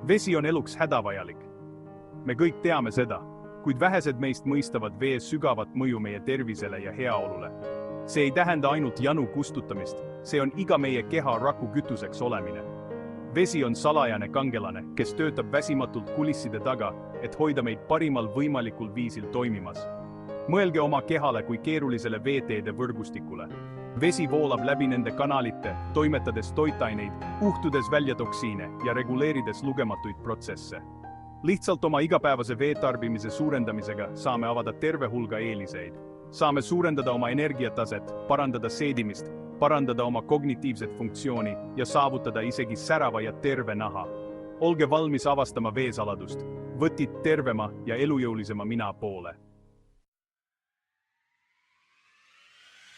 Vesi on eluks hädavajalik. Me kõik teame seda, kuid vähesed meist mõistavad vee sügavat mõju meie tervisele ja heaolule. See ei tähenda ainult janu kustutamist, see on iga meie keha raku kütuseks olemine. Vesi on salajane kangelane, kes töötab väsimatult kulisside taga, et hoida meid parimal võimalikul viisil toimimas. Mõelge oma kehale kui keerulisele veeteede võrgustikule. Vesi voolab läbi nende kanalite, toimetades toitaineid, uhtudes välja toksiine ja reguleerides lugematuid protsesse. Lihtsalt oma igapäevase veetarbimise suurendamisega saame avada terve hulga eeliseid. Saame suurendada oma energiataset, parandada seedimist, parandada oma kognitiivset funktsiooni ja saavutada isegi särava ja terve naha. Olge valmis avastama veesaladust, võtid tervema ja elujõulisema mina poole.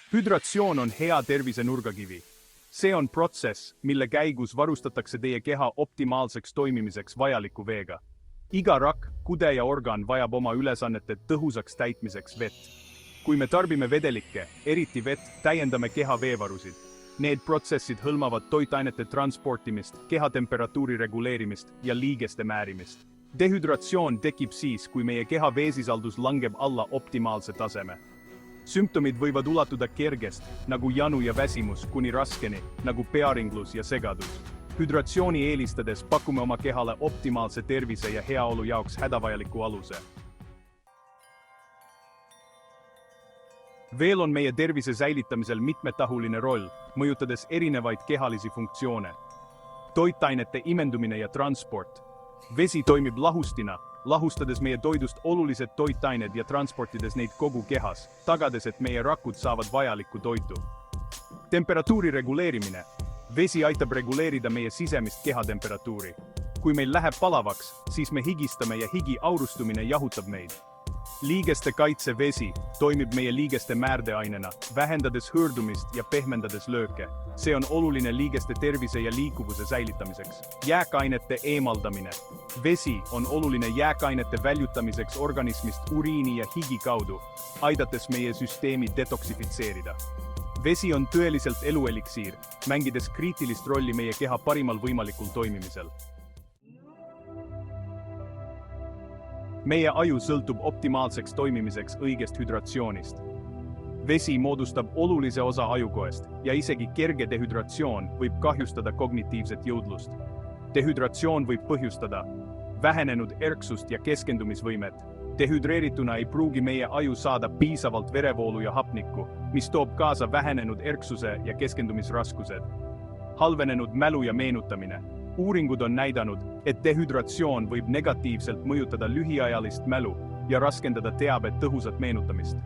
Hüdratsioon on hea tervise nurgakivi. See on protsess, mille käigus varustatakse teie keha optimaalseks toimimiseks vajaliku veega. Iga rakk, kude ja organ vajab oma ülesannete tõhusaks täitmiseks vett. Kui me tarbime vedelikke, eriti vett, täiendame keha veevarusid. Need protsessid hõlmavad toitainete transportimist, kehatemperatuuri reguleerimist ja liigeste määrimist. Dehüdratsioon tekib siis, kui meie keha veesisaldus langeb alla optimaalse taseme. Sümptomid võivad ulatuda kergest, nagu janu ja väsimus, kuni raskeni, nagu pearinglus ja segadus. Hüdratsiooni eelistades pakume oma kehale optimaalse tervise ja heaolu jaoks hädavajaliku aluse. Veel on meie tervise säilitamisel mitmetahuline roll, mõjutades erinevaid kehalisi funktsioone. Toitainete imendumine ja transport. Vesi toimib lahustina, lahustades meie toidust olulised toitained ja transportides neid kogu kehas, tagades, et meie rakud saavad vajalikku toitu. Temperatuuri reguleerimine. Vesi aitab reguleerida meie sisemist kehatemperatuuri. Kui meil läheb palavaks, siis me higistame ja higi aurustumine jahutab meid. Liigeste kaitse vesi toimib meie liigeste määrdeainena, vähendades hõõrdumist ja pehmendades lööke. See on oluline liigeste tervise ja liikuvuse säilitamiseks. Jääkainete eemaldamine. Vesi on oluline jääkainete väljutamiseks organismist uriini ja higi kaudu, aidates meie süsteemi detoksifitseerida. Vesi on tõeliselt elueliksiir, mängides kriitilist rolli meie keha parimal võimalikul toimimisel. Meie aju sõltub optimaalseks toimimiseks õigest hüdratsioonist. Vesi moodustab olulise osa ajukoest ja isegi kerge dehüdratsioon võib kahjustada kognitiivset jõudlust. Dehüdratsioon võib põhjustada vähenenud erksust ja keskendumisvõimet. Dehüdreerituna ei pruugi meie aju saada piisavalt verevoolu ja hapnikku, mis toob kaasa vähenenud erksuse ja keskendumisraskused. Halvenenud mälu ja meenutamine. Uuringud on näidanud, et dehüdratsioon võib negatiivselt mõjutada lühiajalist mälu ja raskendada teabe tõhusat meenutamist.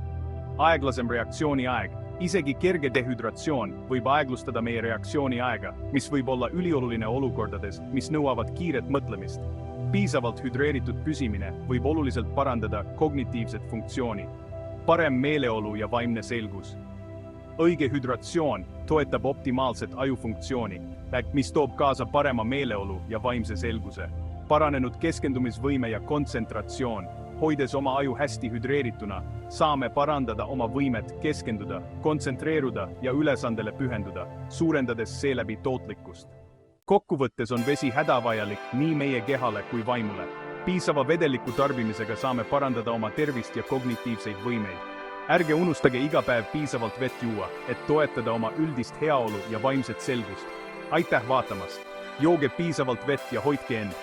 Aeglasem reaktsiooni aeg. Isegi kerge dehüdratsioon võib aeglustada meie reaktsiooni aega, mis võib olla ülioluline olukordades, mis nõuavad kiiret mõtlemist. Piisavalt hüdreeritud püsimine võib oluliselt parandada kognitiivset funktsiooni. Parem meeleolu ja vaimne selgus. Õige hüdratsioon toetab optimaalset ajufunktsiooni, mis toob kaasa parema meeleolu ja vaimse selguse. Paranenud keskendumisvõime ja kontsentratsioon. Hoides oma aju hästi hüdreerituna, saame parandada oma võimet keskenduda, kontsentreeruda ja ülesandele pühenduda, suurendades seeläbi tootlikkust. Kokkuvõttes on vesi hädavajalik nii meie kehale kui vaimule. Piisava vedeliku tarbimisega saame parandada oma tervist ja kognitiivseid võimeid. Ärge unustage iga päev piisavalt vett juua, et toetada oma üldist heaolu ja vaimset selgust. Aitäh vaatamast! Jooge piisavalt vett ja hoidke end!